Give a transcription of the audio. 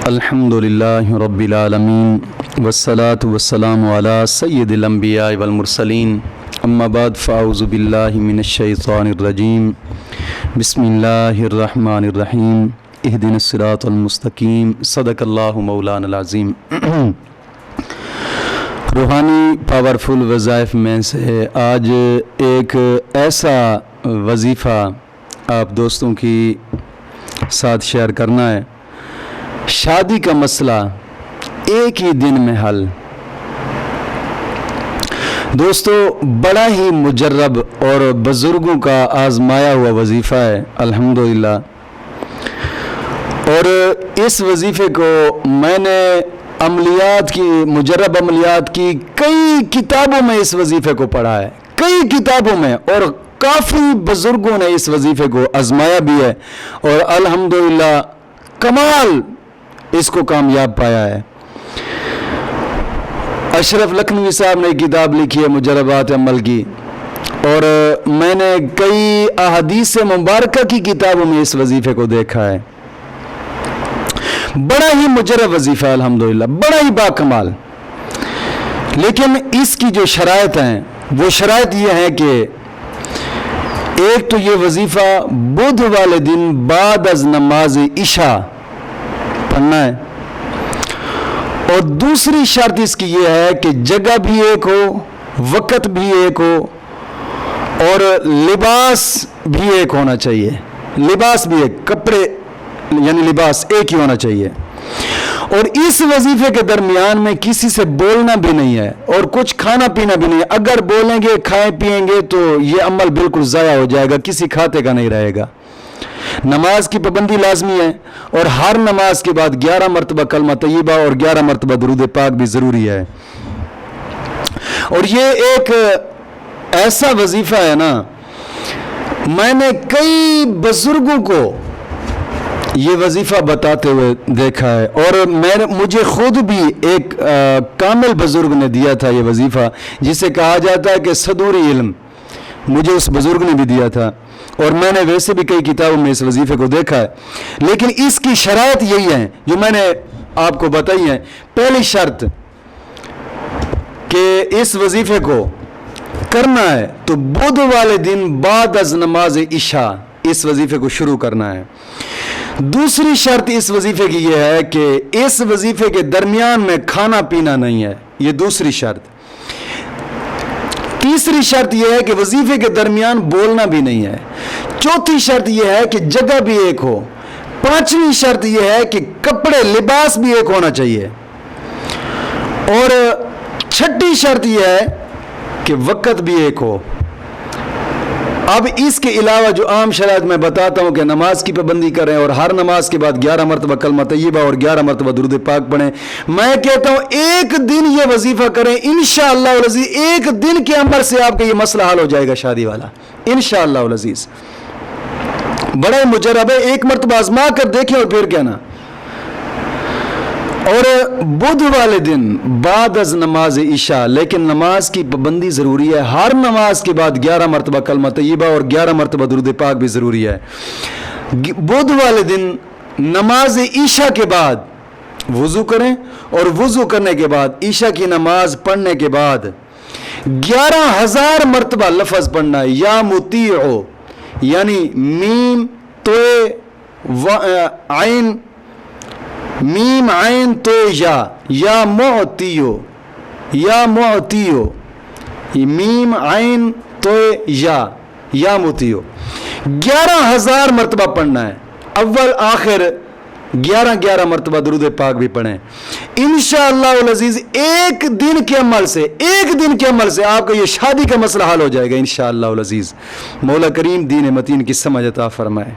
الحمدللہ رب العالمین والصلاة والسلام علی سید الانبیاء والمرسلین اما بعد فاعوذ باللہ من الشیطان الرجیم بسم اللہ الرحمن الرحیم اہدنا الصراط المستقیم صدق اللہ مولانا العظیم۔ روحانی پاورفل وظائف میں سے آج ایک ایسا وظیفہ آپ دوستوں کی ساتھ شیئر کرنا ہے۔ شادی کا مسئلہ ایک ہی دن میں حل۔ دوستو بڑا ہی مجرب اور بزرگوں کا آزمایا ہوا وظیفہ ہے الحمدللہ، اور اس وظیفے کو میں نے مجرب عملیات کی کئی کتابوں میں اس وظیفے کو پڑھا ہے، کئی کتابوں میں، اور کافی بزرگوں نے اس وظیفے کو آزمایا بھی ہے اور الحمدللہ کمال اس کو کامیاب پایا ہے۔ اشرف لکھنوی صاحب نے کتاب لکھی ہے مجربات عمل کی، اور میں نے کئی احادیث مبارکہ کی کتابوں میں اس وظیفے کو دیکھا ہے۔ بڑا ہی مجرب وظیفہ ہے الحمدللہ، بڑا ہی باکمال، لیکن اس کی جو شرائط ہیں وہ شرائط یہ ہیں کہ ایک تو یہ وظیفہ بدھ والے دن بعد از نماز عشاء پڑھنا ہے، اور دوسری شرط اس کی یہ ہے کہ جگہ بھی ایک ہو، وقت بھی ایک ہو، اور لباس بھی ایک ہونا چاہیے، لباس بھی ایک، کپڑے یعنی لباس ایک ہی ہونا چاہیے، اور اس وظیفے کے درمیان میں کسی سے بولنا بھی نہیں ہے اور کچھ کھانا پینا بھی نہیں ہے۔ اگر بولیں گے کھائیں پیئیں گے تو یہ عمل بالکل ضائع ہو جائے گا، کسی کھاتے کا نہیں رہے گا۔ نماز کی پابندی لازمی ہے، اور ہر نماز کے بعد 11 مرتبہ کلمہ طیبہ اور 11 مرتبہ درود پاک بھی ضروری ہے۔ اور یہ ایک ایسا وظیفہ ہے نا، میں نے کئی بزرگوں کو یہ وظیفہ بتاتے ہوئے دیکھا ہے، اور مجھے خود بھی ایک کامل بزرگ نے دیا تھا یہ وظیفہ، جسے کہا جاتا ہے کہ صدوری علم، مجھے اس بزرگ نے بھی دیا تھا، اور میں نے ویسے بھی کئی کتابوں میں اس وظیفے کو دیکھا ہے۔ لیکن اس کی شرائط یہی ہیں جو میں نے آپ کو بتائی ہیں۔ پہلی شرط کہ اس وظیفے کو کرنا ہے تو بدھ والے دن بعد از نماز عشاء اس وظیفے کو شروع کرنا ہے۔ دوسری شرط اس وظیفے کی یہ ہے کہ اس وظیفے کے درمیان میں کھانا پینا نہیں ہے، یہ دوسری شرط۔ تیسری شرط یہ ہے کہ وظیفے کے درمیان بولنا بھی نہیں ہے۔ چوتھی شرط یہ ہے کہ جگہ بھی ایک ہو۔ پانچویں شرط یہ ہے کہ کپڑے لباس بھی ایک ہونا چاہیے، اور چھٹی شرط یہ ہے کہ وقت بھی ایک ہو۔ اب اس کے علاوہ جو عام شرائط میں بتاتا ہوں کہ نماز کی پابندی کریں اور ہر نماز کے بعد 11 مرتبہ کلمہ طیبہ اور 11 مرتبہ درود پاک پڑھیں، میں کہتا ہوں ایک دن یہ وظیفہ کریں، انشاءاللہ العزیز ایک دن کے عمل سے آپ کا یہ مسئلہ حل ہو جائے گا شادی والا، انشاءاللہ العزیز۔ بڑا ہی مجرب ہے، ایک مرتبہ آزما کر دیکھیں اور پھر کہنا۔ اور بدھ والے دن بعد از نماز عشاء، لیکن نماز کی پابندی ضروری ہے، ہر نماز کے بعد 11 مرتبہ کلمہ طیبہ اور 11 مرتبہ درود پاک بھی ضروری ہے۔ بدھ والے دن نماز عشاء کے بعد وضو کریں، اور وضو کرنے کے بعد عشاء کی نماز پڑھنے کے بعد 11,000 مرتبہ لفظ پڑھنا ہے، یا مطیعو، یعنی میم عین، میم عین تو یا معتیو، یا معتیو، میم عین تو یا معتیو، 11,000 مرتبہ پڑھنا ہے۔ اول آخر 11 مرتبہ درود پاک بھی پڑھیں انشاءاللہ العزیز۔ ایک دن کے عمل سے آپ کا یہ شادی کا مسئلہ حل ہو جائے گا انشاءاللہ العزیز۔ مولا کریم دین متین کی سمجھ عطا فرمائے۔